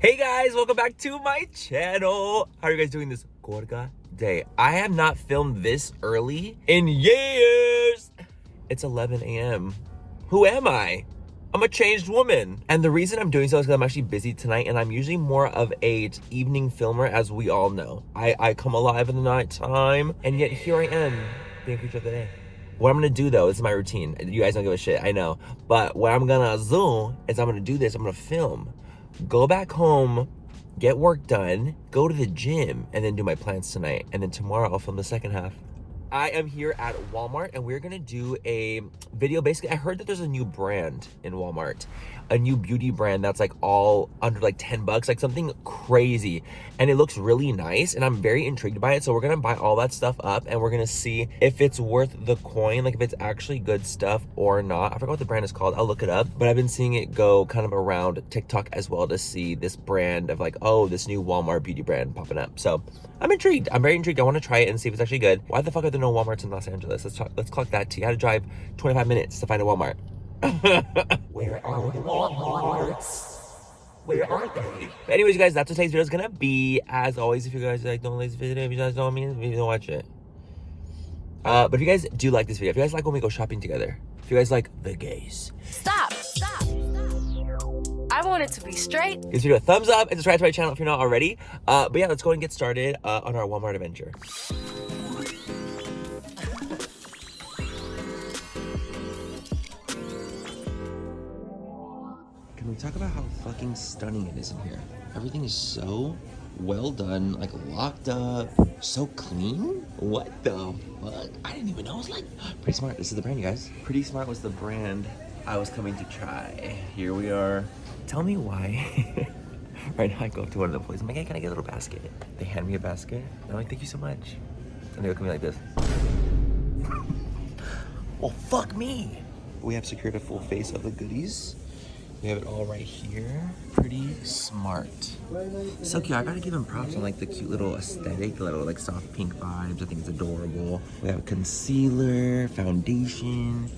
Hey guys, welcome back to my channel. How are you guys doing this gorga day? I have not filmed this early in years. It's 11 a.m. Who am I? I'm a changed woman. And the reason I'm doing so is because I'm actually busy tonight, and I'm usually more of a evening filmer, as we all know. I come alive in the nighttime, and yet here I am being a creature of the day. What I'm gonna do though, this is my routine. You guys don't give a shit, I know. But what I'm gonna do is I'm gonna do this, I'm gonna film. Go back home, get work done, go to the gym, and then do my plans tonight. And then tomorrow I'll film the second half. I am here at Walmart and we're gonna do a video. Basically, I heard that there's a new brand in Walmart, a new beauty brand that's like all under like 10 bucks, like something crazy. And it looks really nice and I'm very intrigued by it. So we're gonna buy all that stuff up and we're gonna see if it's worth the coin, like if it's actually good stuff or not. I forgot what the brand is called, I'll look it up. But I've been seeing it go kind of around TikTok as well to see this brand of like, oh, this new Walmart beauty brand popping up. So I'm intrigued, I'm very intrigued. I wanna try it and see if it's actually good. Why the fuck are there no Walmarts in Los Angeles? Let's clock that T. I had to drive 25 minutes to find a Walmart. Where are the Walmarts? Where are they? But anyways, you guys, that's what today's video is gonna be. As always, if you guys like don't like this video, if you guys don't mean, you don't watch it. But if you guys do like this video, if you guys like when we go shopping together, if you guys like the gays, Stop. I want it to be straight. give this video a thumbs up and subscribe to my channel if you're not already. But yeah, let's go and get started on our Walmart adventure. Can we talk about how fucking stunning it is in here? Everything is so well done, like locked up, so clean. What the fuck? I didn't even know it was like Pretty Smart. This is the brand, you guys. Pretty Smart was the brand I was coming to try. Here we are. Tell me why. Right now I go up to one of the employees. I'm like, hey, can I get a little basket? They hand me a basket. I'm like, thank you so much. And they look at me like this. Well, fuck me. We have secured a full face of the goodies. We have it all right here. Pretty Smart. So cute. I gotta give him props on like the cute little aesthetic, the little like soft pink vibes. I think it's adorable. We have concealer, foundation,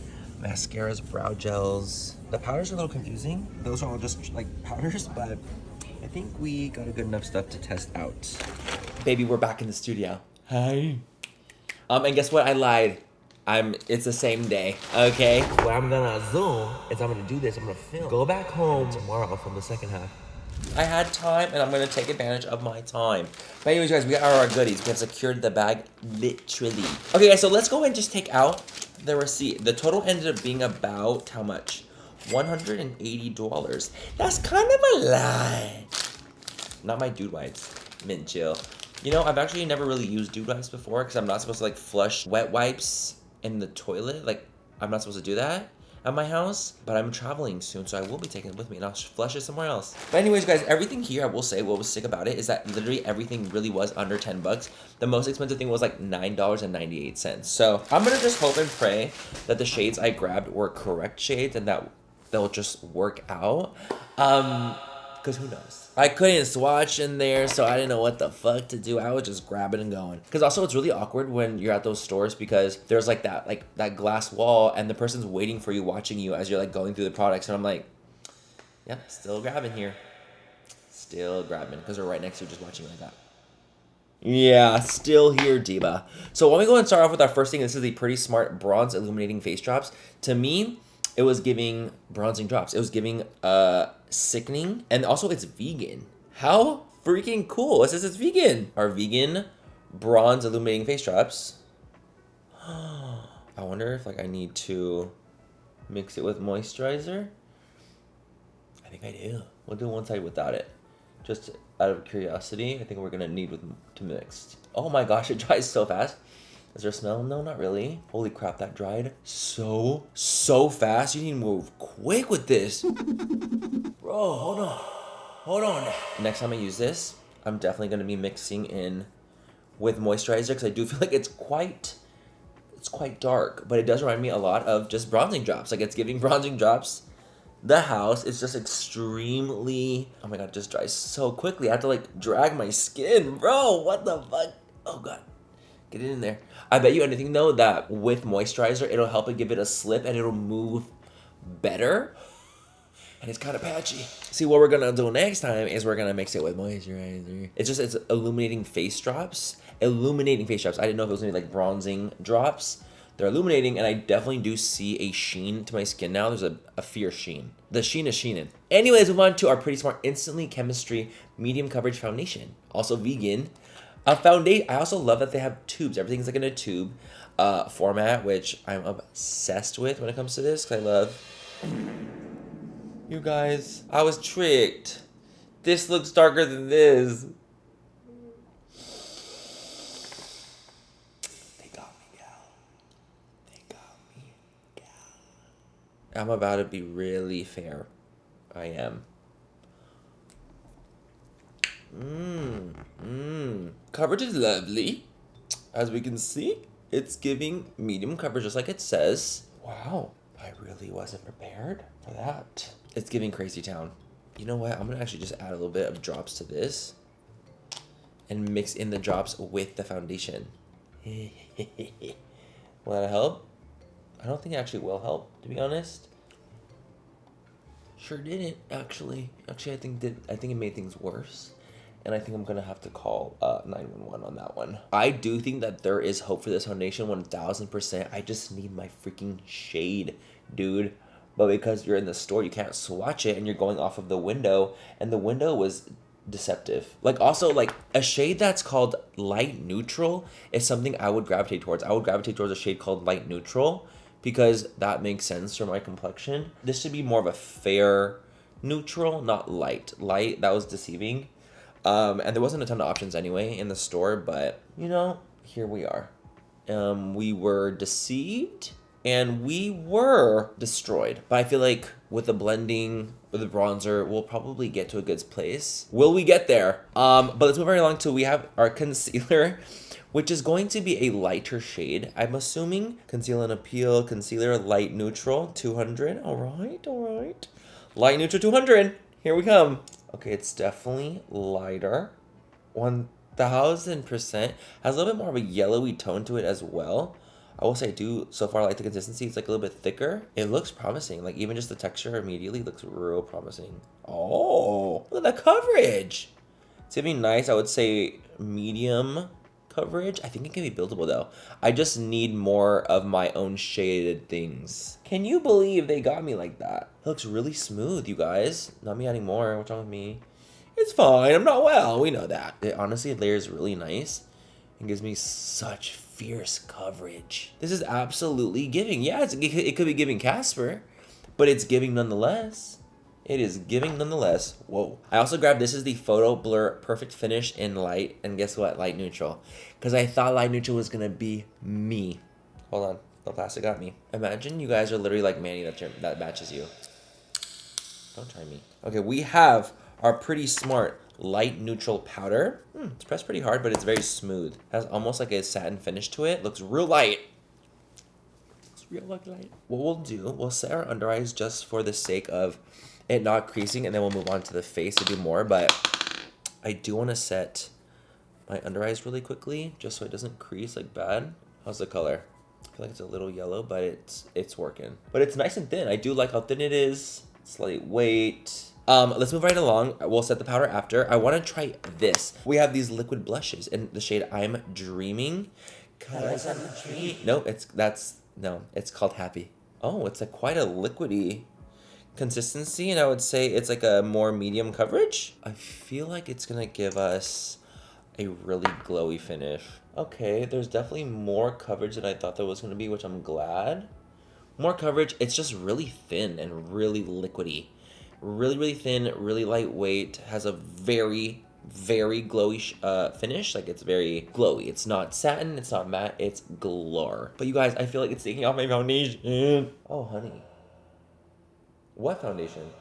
mascaras, brow gels. The powders are a little confusing. Those are all just like powders, but I think we got a good enough stuff to test out. Baby, we're back in the studio. Hi. And guess what? I lied. It's the same day, okay? What I'm gonna do is I'm gonna do this, I'm gonna film. Go back home tomorrow, I'll film the second half. I had time and I'm gonna take advantage of my time. But anyways, guys, we got our goodies. We have secured the bag, literally. Okay, guys, so let's go ahead and just take out the receipt. The total ended up being about, how much? $180. That's kind of a lot. Not my dude wipes, mint chill. You know, I've actually never really used dude wipes before because I'm not supposed to like flush wet wipes in the toilet. Like, I'm not supposed to do that at my house, but I'm traveling soon, so I will be taking it with me and I'll flush it somewhere else. But anyways, guys, everything here, I will say what was sick about it is that literally everything really was under 10 bucks. The most expensive thing was like $9.98. So I'm gonna just hope and pray that the shades I grabbed were correct shades and that they'll just work out. Because who knows? I couldn't swatch in there, so I didn't know what the fuck to do. I was just grabbing and going. Because also it's really awkward when you're at those stores because there's like that glass wall and the person's waiting for you, watching you as you're like going through the products. And I'm like, yep, still grabbing here. Still grabbing because they're right next to you just watching like that. Yeah, still here, diva. So when we go and start off with our first thing, this is the Pretty Smart Bronze Illuminating Face Drops. To me, it was giving bronzing drops. It was giving sickening. And also it's vegan. How freaking cool. It says it's vegan. Our vegan bronze illuminating face drops. I wonder if like I need to mix it with moisturizer. I think I do. We'll do one side without it. Just out of curiosity, I think we're gonna need to mix. Oh my gosh, it dries so fast. Is there a smell? No, not really. Holy crap, that dried so fast. You need to move quick with this. Bro, hold on. Next time I use this, I'm definitely gonna be mixing in with moisturizer because I do feel like it's quite dark, but it does remind me a lot of just bronzing drops. Like it's giving bronzing drops. The house is just extremely, oh my god, it just dries so quickly. I have to like drag my skin, bro. What the fuck? Oh god. Get it in there. I bet you anything though that with moisturizer, it'll help it give it a slip and it'll move better. and it's kind of patchy. See, what we're gonna do next time is we're gonna mix it with moisturizer. It's illuminating face drops. Illuminating face drops. I didn't know if it was gonna be like bronzing drops. They're illuminating, and I definitely do see a sheen to my skin now. There's a fierce sheen. The sheen is sheening. Anyways, move on to our Pretty Smart Instantly Chemistry Medium Coverage Foundation. Also vegan. Foundation. I also love that they have tubes. Everything's like in a tube format, which I'm obsessed with when it comes to this, because I love... You guys, I was tricked. This looks darker than this. They got me, gal. They got me, gal. I'm about to be really fair. I am. Coverage is lovely. As we can see, it's giving medium coverage just like it says. Wow, I really wasn't prepared for that. It's giving crazy town. You know what? I'm gonna actually just add a little bit of drops to this and mix in the drops with the foundation. Will that help? I don't think it actually will help, to be honest. Sure didn't, actually. Actually, I think it made things worse. And I think I'm gonna have to call 911 on that one. I do think that there is hope for this foundation, 1000%. I just need my freaking shade, dude. But because you're in the store, you can't swatch it, and you're going off of the window, and the window was deceptive. Like, also, like, a shade that's called light neutral is something I would gravitate towards. I would gravitate towards a shade called light neutral because that makes sense for my complexion. This should be more of a fair neutral, not light. Light, that was deceiving. And there wasn't a ton of options anyway in the store, but, you know, here we are. We were deceived. And we were destroyed. But I feel like with the blending, with the bronzer, we'll probably get to a good place. Will we get there? But let's move right along till we have our concealer, which is going to be a lighter shade. I'm assuming Conceal and Appeal Concealer Light Neutral 200. All right. Light Neutral 200. Here we come. Okay, it's definitely lighter. 1000%. Has a little bit more of a yellowy tone to it as well. I will say I do so far like the consistency. It's like a little bit thicker. It looks promising. Like even just the texture immediately looks real promising. Oh, look at the coverage. It's giving nice, I would say medium coverage. I think it can be buildable though. I just need more of my own shaded things. Can you believe they got me like that? It looks really smooth, you guys. Not me adding more. What's wrong with me? It's fine. I'm not well. We know that. It honestly layers really nice and gives me such fierce coverage. This is absolutely giving. Yeah, it could be giving Casper, but it's giving nonetheless. It is giving nonetheless. Whoa. I also grabbed, this is the Photo Blur Perfect Finish in Light, and guess what? Light Neutral. Because I thought Light Neutral was gonna be me. Hold on, the plastic got me. Imagine you guys are literally like Manny that matches you. Don't try me. Okay, we have our Pretty Smart Light Neutral Powder. It's pressed pretty hard, but it's very smooth. Has almost like a satin finish to it. Looks real light. Looks real light. What we'll do, we'll set our under eyes just for the sake of it not creasing, and then we'll move on to the face to do more. But I do want to set my under eyes really quickly, just so it doesn't crease like bad. How's the color? I feel like it's a little yellow, but it's working. But it's nice and thin. I do like how thin it is. It's lightweight. Let's move right along. We'll set the powder after. I want to try this. We have these liquid blushes in the shade I'm Dreaming. No, it's called Happy. Oh, it's quite a liquidy consistency, and I would say it's like a more medium coverage. I feel like it's gonna give us a really glowy finish. Okay, there's definitely more coverage than I thought there was gonna be, which I'm glad. More coverage. It's just really thin and really liquidy. Really thin, really lightweight, has a very glowy finish. Like, it's very glowy. It's not satin, it's not matte, it's glur. But you guys, I feel like it's taking off my foundation. Oh, honey. What foundation?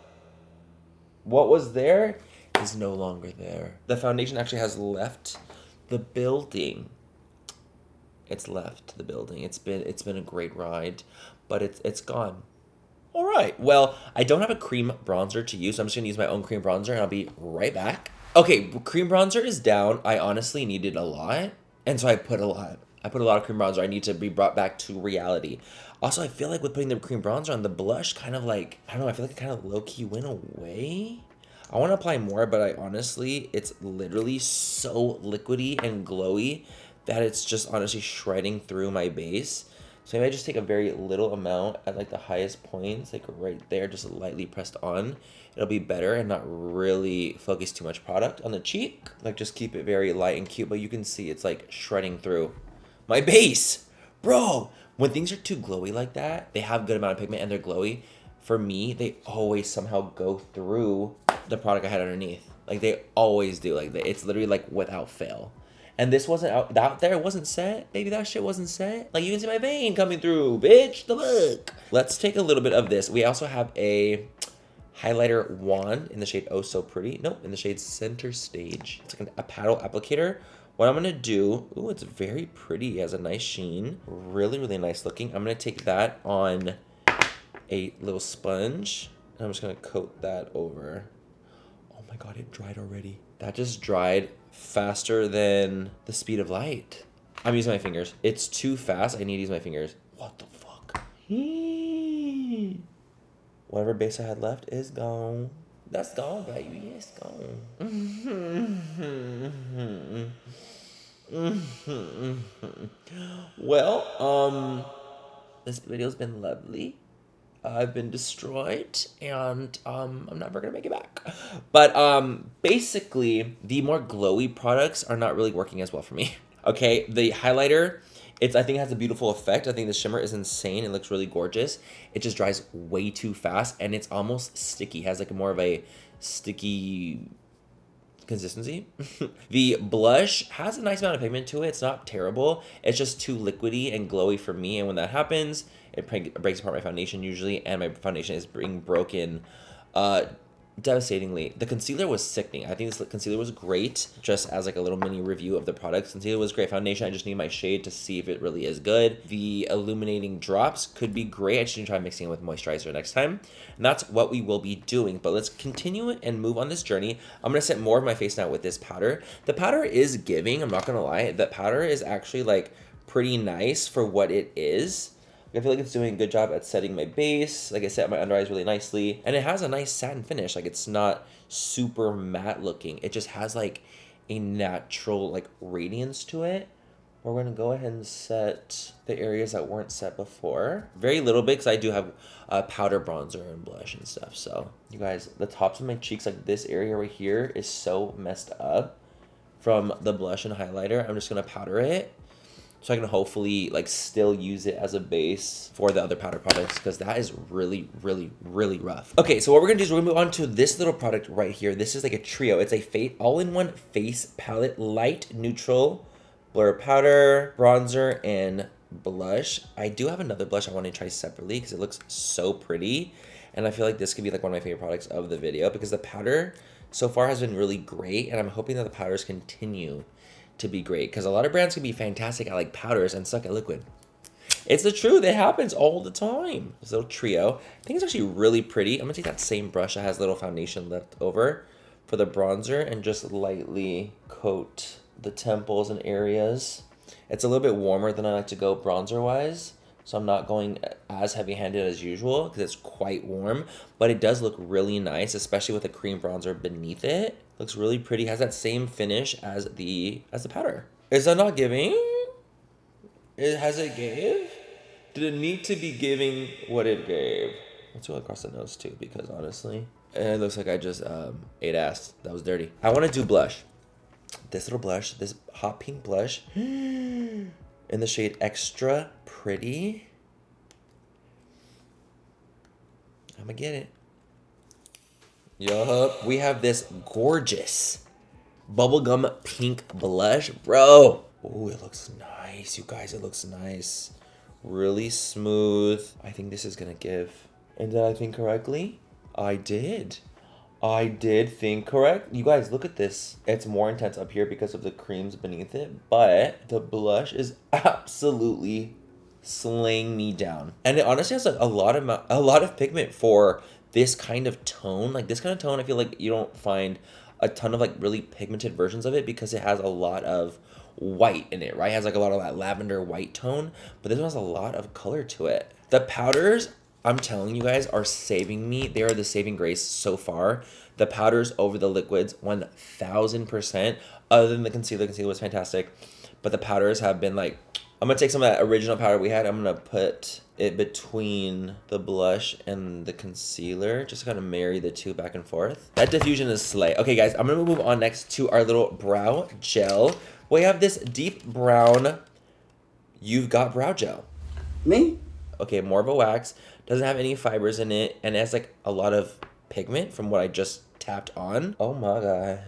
What was there is no longer there. The foundation actually has left the building. It's left the building. It's been a great ride, but it's gone. All right, well, I don't have a cream bronzer to use, so I'm just gonna use my own cream bronzer, and I'll be right back. Okay, cream bronzer is down. I honestly needed a lot, and so I put a lot. I put a lot of cream bronzer. I need to be brought back to reality. Also, I feel like with putting the cream bronzer on, the blush kind of like, I don't know, I feel like it kind of low-key went away. I want to apply more, but I honestly, it's literally so liquidy and glowy that it's just honestly shredding through my base. So maybe I just take a very little amount at like the highest points, like right there, just lightly pressed on. It'll be better and not really focus too much product on the cheek. Like just keep it very light and cute, but you can see it's like shredding through my base. Bro, when things are too glowy like that, they have good amount of pigment and they're glowy. For me, they always somehow go through the product I had underneath. Like they always do. Like it's literally like without fail. And this wasn't out there. It wasn't set. Baby, that shit wasn't set. Like you can see my vein coming through, bitch. The look. Let's take a little bit of this. We also have a highlighter wand in the shade Oh So Pretty. Nope, in the shade Center Stage. It's like a paddle applicator. What I'm gonna do, ooh, it's very pretty. It has a nice sheen. Really, really nice looking. I'm gonna take that on a little sponge. And I'm just gonna coat that over. Oh my God, it dried already. That just dried faster than the speed of light. I'm using my fingers. It's too fast. I need to use my fingers. What the fuck? Whatever base I had left is gone. That's gone, baby. It's gone. Well, this video's been lovely. I've been destroyed and I'm never gonna make it back. But basically the more glowy products are not really working as well for me. Okay, the highlighter, I think it has a beautiful effect. I think the shimmer is insane. It looks really gorgeous. It just dries way too fast and it's almost sticky. It has like more of a sticky consistency. The blush has a nice amount of pigment to it. It's not terrible. It's just too liquidy and glowy for me. And when that happens, it breaks apart my foundation usually. And my foundation is being broken devastatingly. The concealer was sickening. I think this concealer was great. Just as like a little mini review of the product. Concealer was great. Foundation, I just need my shade to see if it really is good. The illuminating drops could be great. I just need to try mixing it with moisturizer next time. And that's what we will be doing. But let's continue and move on this journey. I'm going to set more of my face now with this powder. The powder is giving. I'm not going to lie. The powder is actually like pretty nice for what it is. I feel like it's doing a good job at setting my base. Like I set my under eyes really nicely. And it has a nice satin finish. Like it's not super matte looking. It just has like a natural like radiance to it. We're going to go ahead and set the areas that weren't set before. Very little bit because I do have powder bronzer and blush and stuff. So you guys, the tops of my cheeks, like this area right here is so messed up from the blush and highlighter. I'm just going to powder it. So I can hopefully like still use it as a base for the other powder products because that is really, really, really rough. Okay, so what we're gonna do is we're gonna move on to this little product right here. This is like a trio. It's a all-in-one face palette, light, neutral, blur powder, bronzer, and blush. I do have another blush I want to try separately because it looks so pretty. And I feel like this could be like one of my favorite products of the video because the powder so far has been really great. And I'm hoping that the powders continue to be great because a lot of brands can be fantastic at like powders and suck at liquid. It's the truth. It happens all the time. This little trio. I think it's actually really pretty. I'm gonna take that same brush that has little foundation left over for the bronzer and just lightly coat the temples and areas. It's a little bit warmer than I like to go bronzer wise, so I'm not going as heavy handed as usual because it's quite warm, but it does look really nice, especially with a cream bronzer beneath it. Looks really pretty. Has that same finish as the powder. Is that not giving? Has it gave? Did it need to be giving what it gave? Let's go across the nose too, because honestly, it looks like I just ate ass. That was dirty. I want to do blush. This little blush, this hot pink blush, in the shade Extra Pretty. I'm gonna get it. Yup, we have this gorgeous bubblegum pink blush. Bro, oh, it looks nice, you guys. It looks nice. Really smooth. I think this is gonna give. And did I think correctly? I did. I did think correct. You guys, look at this. It's more intense up here because of the creams beneath it, but the blush is absolutely slaying me down. And it honestly has like a lot of pigment for this kind of tone. Like this kind of tone, I feel like you don't find a ton of like really pigmented versions of it because it has a lot of white in it, right? It has like a lot of that lavender white tone, but this one has a lot of color to it. The powders, I'm telling you guys, are saving me. They are the saving grace so far. The powders over the liquids, 1000%. Other than the concealer was fantastic, but the powders have been like, I'm gonna take some of that original powder we had. I'm gonna put it between the blush and the concealer, just to kind of marry the two back and forth. That diffusion is slay. Okay, guys, I'm gonna move on next to our little brow gel. We have this deep brown You've Got brow gel. Me? Okay, more of a wax. Doesn't have any fibers in it, and it has like a lot of pigment from what I just tapped on. Oh my god.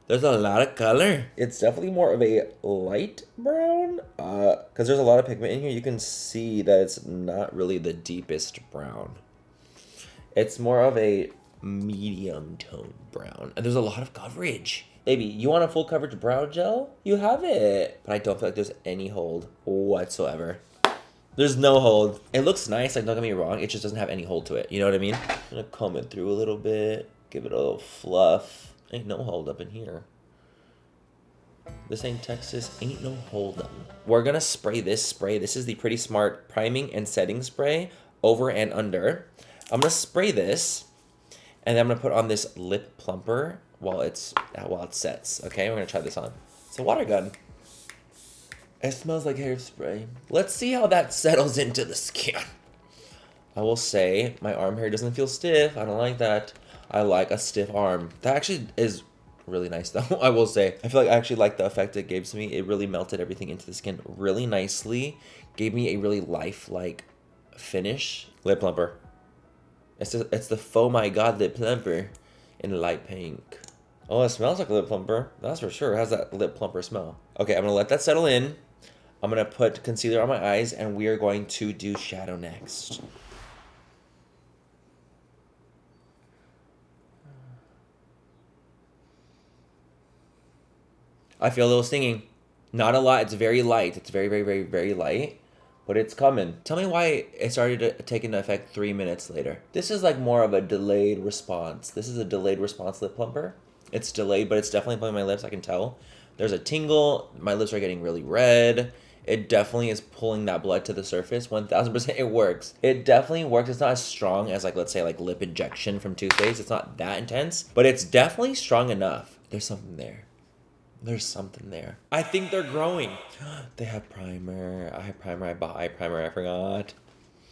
There's a lot of color. It's definitely more of a light brown, because there's a lot of pigment in here. You can see that it's not really the deepest brown. It's more of a medium tone brown, and there's a lot of coverage. Baby, you want a full coverage brow gel? You have it. But I don't feel like there's any hold whatsoever. There's no hold. It looks nice, like don't get me wrong, it just doesn't have any hold to it. You know what I mean? I'm gonna comb it through a little bit, give it a little fluff. Ain't no hold up in here. This ain't Texas, ain't no hold up. We're gonna spray this spray. This is the Pretty Smart priming and setting spray over and under. I'm gonna spray this, and then I'm gonna put on this lip plumper while it sets. Okay, we're gonna try this on. It's a water gun. It smells like hairspray. Let's see how that settles into the skin. I will say my arm hair doesn't feel stiff. I don't like that. I like a stiff arm. That actually is really nice though, I will say. I feel like I actually like the effect it gives me. It really melted everything into the skin really nicely. Gave me a really lifelike finish. Lip plumper. It's the Faux My God lip plumper in light pink. Oh, it smells like a lip plumper. That's for sure. It has that lip plumper smell. Okay, I'm gonna let that settle in. I'm gonna put concealer on my eyes, and we are going to do shadow next. I feel a little stinging. Not a lot. It's very light. It's very, very, very, very light. But it's coming. Tell me why it started to take into effect 3 minutes later. This is like more of a delayed response. This is a delayed response lip plumper. It's delayed, but it's definitely pulling my lips. I can tell. There's a tingle. My lips are getting really red. It definitely is pulling that blood to the surface. 1000% it works. It definitely works. It's not as strong as like, let's say like lip injection from Too Faced. It's not that intense, but it's definitely strong enough. There's something there. There's something there. I think they're growing. They have primer. I have primer. I bought eye primer. I forgot.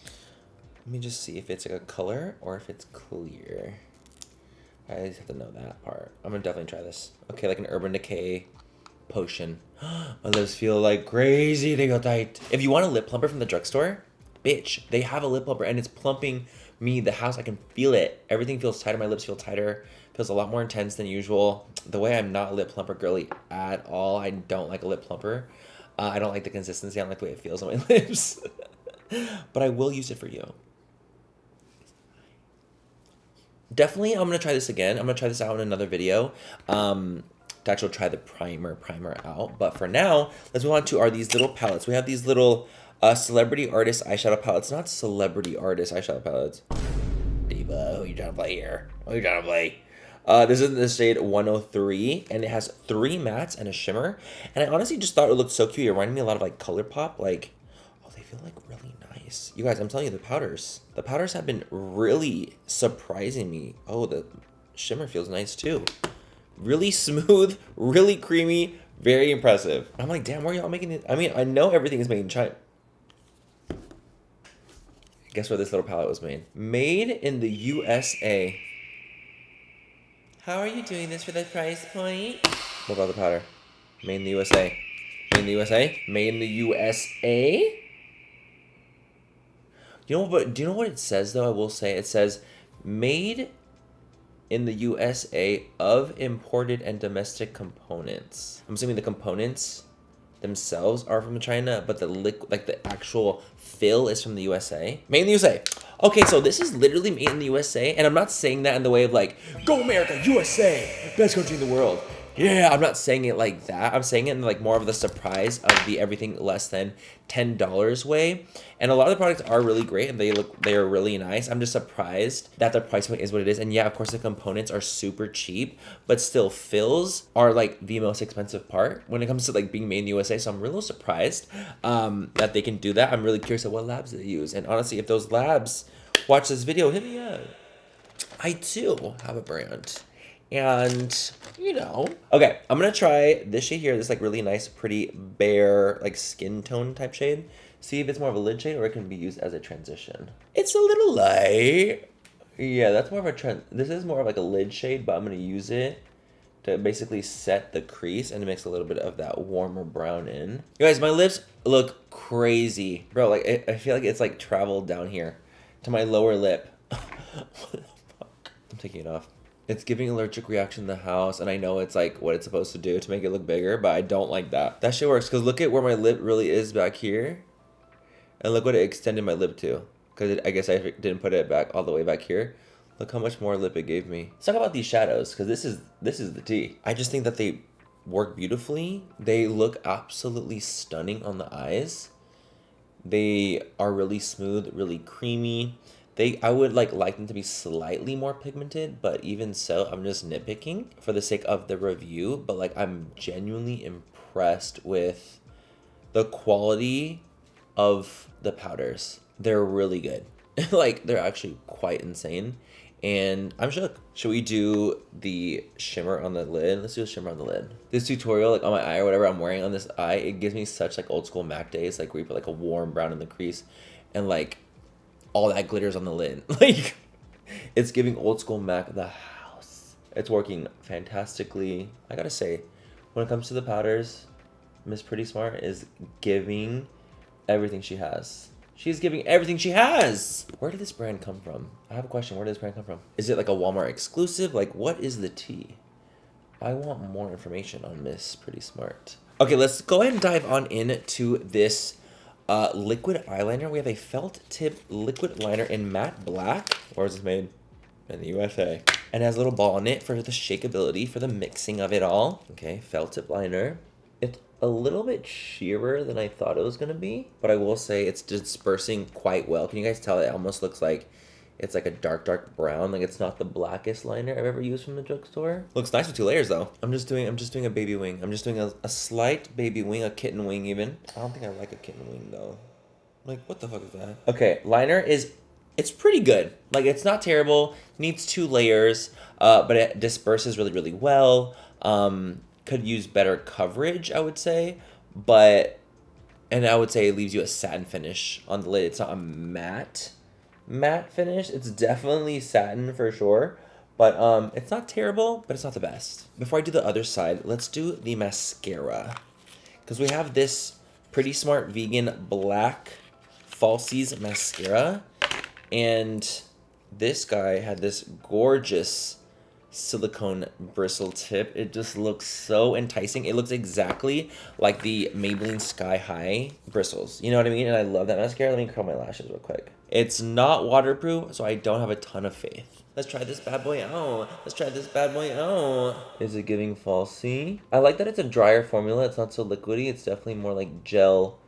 Let me just see if it's like a color or if it's clear. I just have to know that part. I'm gonna definitely try this. Okay, like an Urban Decay potion. My lips feel like crazy. They go tight. If you want a lip plumper from the drugstore, bitch, they have a lip plumper and it's plumping me the house. I can feel it. Everything feels tighter. My lips feel tighter. Feels a lot more intense than usual. The way I'm not a lip plumper girly at all. I don't like a lip plumper. I don't like the consistency. I don't like the way it feels on my lips. But I will use it for you. Definitely, I'm going to try this again. I'm going to try this out in another video. To actually try the primer out. But for now, let's move on to these little palettes. We have these little celebrity artist eyeshadow palettes. Not celebrity artist eyeshadow palettes. Diva, who you trying to play here? Who you trying to play? This is the shade 103, and it has 3 mattes and a shimmer. And I honestly just thought it looked so cute. It reminded me a lot of like ColourPop. Like, oh, they feel like really nice. You guys, I'm telling you, the powders have been really surprising me. Oh, the shimmer feels nice too. Really smooth, really creamy, very impressive. I'm like, damn, where are y'all making it? I mean, I know everything is made in China. Guess where this little palette was made? Made in the USA. How are you doing this for the price point? What about the powder? Made in the USA. Made in the USA? Made in the USA? You know, but do you know what it says though? I will say it says made in the USA of imported and domestic components. I'm assuming the components themselves are from China, but the like the actual fill is from the USA. Made in the USA. Okay, so this is literally made in the USA, and I'm not saying that in the way of like, go America, USA, best country in the world. Yeah, I'm not saying it like that. I'm saying it in like more of the surprise of the everything less than $10 way. And a lot of the products are really great and they are really nice. I'm just surprised that the price point is what it is. And yeah, of course the components are super cheap, but still fills are like the most expensive part when it comes to like being made in the USA. So I'm really surprised that they can do that. I'm really curious at what labs they use. And honestly, if those labs watch this video, hit me up. I too have a brand. And, you know. Okay, I'm going to try this shade here. This like really nice, pretty bare, like skin tone type shade. See if it's more of a lid shade or it can be used as a transition. It's a little light. Yeah, that's more of a trend. This is more of like a lid shade, but I'm going to use it to basically set the crease and mix a little bit of that warmer brown in. You guys, my lips look crazy. Bro, like I feel like it's like traveled down here to my lower lip. What the fuck? I'm taking it off. It's giving allergic reaction in the house, and I know it's like what it's supposed to do to make it look bigger, but I don't like that. That shit works, because look at where my lip really is back here. And look what it extended my lip to. Because I guess I didn't put it back all the way back here. Look how much more lip it gave me. Let's talk about these shadows, because this is the tea. I just think that they work beautifully. They look absolutely stunning on the eyes. They are really smooth, really creamy. I would like them to be slightly more pigmented, but even so, I'm just nitpicking for the sake of the review. But like, I'm genuinely impressed with the quality of the powders. They're really good. Like, they're actually quite insane. And I'm shook. Should we do the shimmer on the lid? Let's do a shimmer on the lid. This tutorial, like on my eye or whatever I'm wearing on this eye, it gives me such like old school MAC days, like where you put like a warm brown in the crease and like all that glitters on the lid. Like, it's giving old school MAC the house. It's working fantastically. I gotta say, when it comes to the powders, Miss Pretty Smart is giving everything she has. She's giving everything she has. Where did this brand come from? I have a question. Where did this brand come from? Is it like a Walmart exclusive? Like, what is the tea? I want more information on Miss Pretty Smart. Okay, let's go ahead and dive on into this liquid eyeliner. We have a felt tip liquid liner in matte black. Where is this made? In the USA. And it has a little ball in it for the shakeability, for the mixing of it all. Okay, felt tip liner. It's a little bit sheerer than I thought it was going to be, but I will say it's dispersing quite well. Can you guys tell it almost looks like it's like a dark brown? Like, it's not the blackest liner I've ever used from the drugstore. Looks nice with 2 layers though. I'm just doing a baby wing. I'm just doing a slight baby wing, a kitten wing even. I don't think I like a kitten wing though. Like, what the fuck is that? Okay, liner it's pretty good. Like, it's not terrible. Needs 2 layers, but it disperses really, really well. Could use better coverage, I would say, and I would say it leaves you a satin finish on the lid. It's not a matte finish. It's definitely satin for sure, but it's not terrible, but it's not the best. Before I do the other side, let's do the mascara, because we have this Pretty Smart Vegan Black Falsies mascara, and this guy had this gorgeous silicone bristle tip. It just looks so enticing. It looks exactly like the Maybelline Sky High bristles. You know what I mean? And I love that mascara. Let me curl my lashes real quick. It's not waterproof, so I don't have a ton of faith. Let's try this bad boy out. Is it giving falsy? I like that it's a drier formula. It's not so liquidy. It's definitely more like gel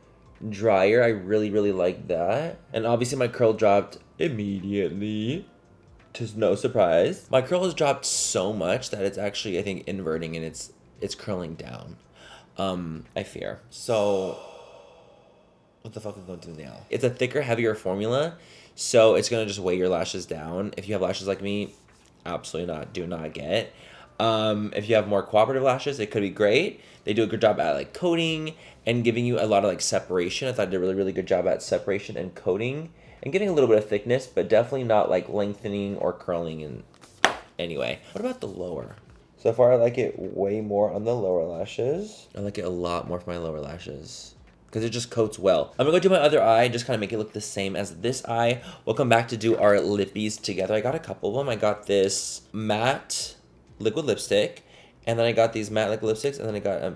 drier. I really, really like that. And obviously my curl dropped immediately. To no surprise. My curl has dropped so much that it's actually, I think, inverting, and it's curling down. I fear. So, what the fuck is going to do now? It's a thicker, heavier formula, so it's gonna just weigh your lashes down. If you have lashes like me, absolutely not. Do not get. If you have more cooperative lashes, it could be great. They do a good job at like coating and giving you a lot of like separation. I thought they did a really, really good job at separation and coating. And getting a little bit of thickness, but definitely not like lengthening or curling in anyway. What about the lower? So far, I like it way more on the lower lashes. I like it a lot more for my lower lashes because it just coats well. I'm gonna go do my other eye, just kind of make it look the same as this eye. We'll come back to do our lippies together. I got a couple of them. I got this matte liquid lipstick, and then I got these matte liquid lipsticks, and then I got a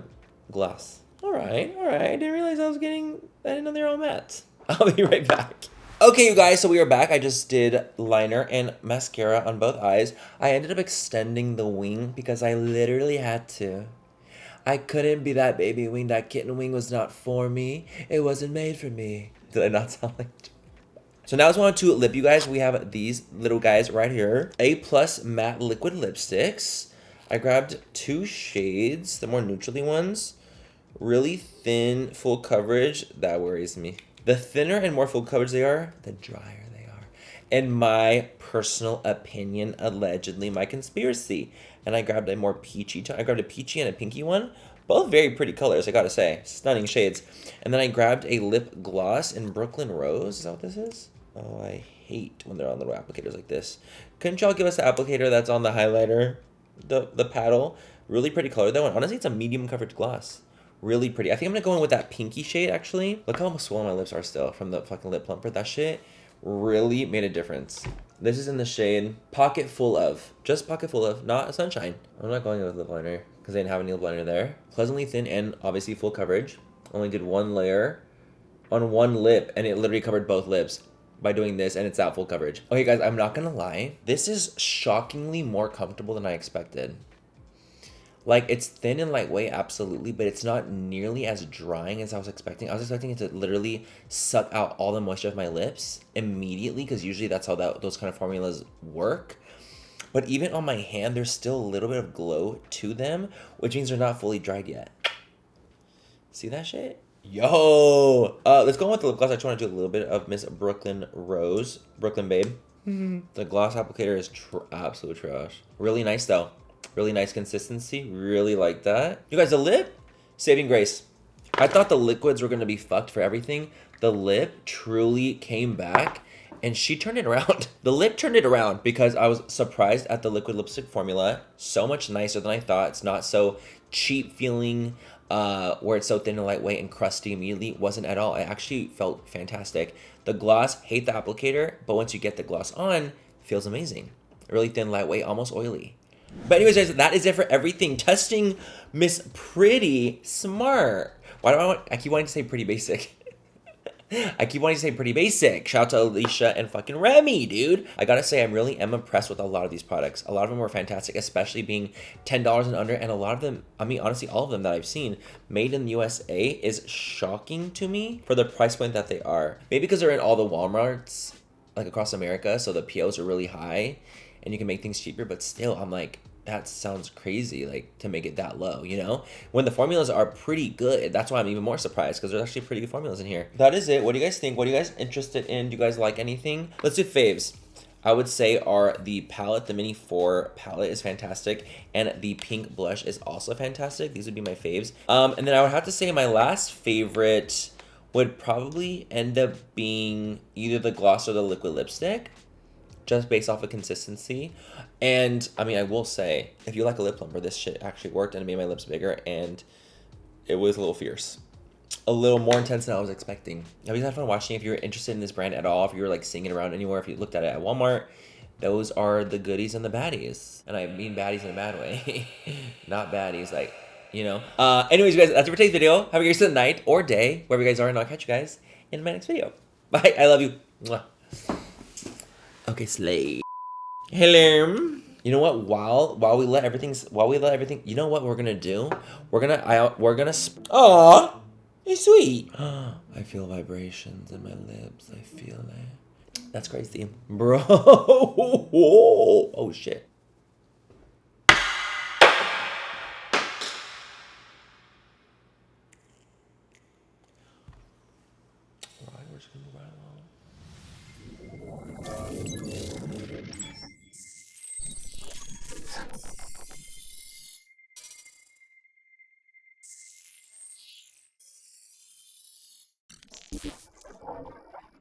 gloss. All right. I didn't realize I didn't know they were all matte. I'll be right back. Okay, you guys, so we are back. I just did liner and mascara on both eyes. I ended up extending the wing because I literally had to. I couldn't be that baby wing. That kitten wing was not for me. It wasn't made for me. Did I not sound like... So now as we want to lip, you guys, we have these little guys right here. A+ matte liquid lipsticks. I grabbed 2 shades, the more neutrally ones. Really thin, full coverage. That worries me. The thinner and more full coverage they are, the drier they are. In my personal opinion, allegedly my conspiracy. And I grabbed a more peachy, I grabbed a peachy and a pinky one. Both very pretty colors, I gotta say. Stunning shades. And then I grabbed a lip gloss in Brooklyn Rose. Is that what this is? Oh, I hate when they're on little applicators like this. Couldn't y'all give us the applicator that's on the highlighter? The paddle. Really pretty color though. And honestly, it's a medium coverage gloss. Really pretty. I think I'm gonna go in with that pinky shade actually. Look how swollen my lips are still from the fucking lip plumper. That shit really made a difference. This is in the shade Pocket Full Of. Just Pocket Full Of, not Sunshine. I'm not going with lip liner because I didn't have any lip liner there. Pleasantly thin and obviously full coverage. Only did 1 layer on 1 lip and it literally covered both lips by doing this, and it's at full coverage. Okay guys, I'm not gonna lie. This is shockingly more comfortable than I expected. Like, it's thin and lightweight, absolutely, but it's not nearly as drying as I was expecting. I was expecting it to literally suck out all the moisture of my lips immediately, because usually that's how those kind of formulas work. But even on my hand, there's still a little bit of glow to them, which means they're not fully dried yet. See that shit? Yo! Let's go on with the lip gloss. I just want to do a little bit of Miss Brooklyn Rose. Brooklyn Babe. The gloss applicator is absolute trash. Really nice, though. Really nice consistency. Really like that. You guys, the lip? Saving grace. I thought the liquids were going to be fucked for everything. The lip truly came back, and she turned it around. The lip turned it around because I was surprised at the liquid lipstick formula. So much nicer than I thought. It's not so cheap feeling, where it's so thin and lightweight and crusty immediately. Wasn't at all. I actually felt fantastic. The gloss, hate the applicator, but once you get the gloss on, feels amazing. Really thin, lightweight, almost oily. But anyways, guys, that is it for everything. Testing Miss Pretty Smart. Why do I keep wanting to say Pretty Basic. I keep wanting to say Pretty Basic. Shout out to Alicia and fucking Remy, dude. I gotta say, I really am impressed with a lot of these products. A lot of them were fantastic, especially being $10 and under. And a lot of them, I mean, honestly, all of them that I've seen made in the USA is shocking to me for the price point that they are. Maybe because they're in all the Walmarts, like across America, so the POs are really high and you can make things cheaper. But still, I'm like, that sounds crazy, like, to make it that low, you know? When the formulas are pretty good. That's why I'm even more surprised, because there's actually pretty good formulas in here. That is it. What do you guys think? What are you guys interested in? Do you guys like anything? Let's do faves. I would say are the palette, the Mini 4 palette is fantastic, and the pink blush is also fantastic. These would be my faves. And then I would have to say my last favorite would probably end up being either the gloss or the liquid lipstick, just based off of consistency. And I mean, I will say, if you like a lip plumper, this shit actually worked and it made my lips bigger, and it was a little fierce. A little more intense than I was expecting. Have you had fun watching? If you're interested in this brand at all, if you were like seeing it around anywhere, if you looked at it at Walmart, those are the goodies and the baddies. And I mean baddies in a bad way. Not baddies, like, you know. Anyways, you guys, that's it for today's video. Have a great night or day, wherever you guys are, and I'll catch you guys in my next video. Bye. I love you. Mwah. Okay, slay. Hello. You know what? While we let everything, you know what we're gonna do? We're gonna, aw, it's sweet. I feel vibrations in my lips. I feel it. That's crazy, bro. Oh shit.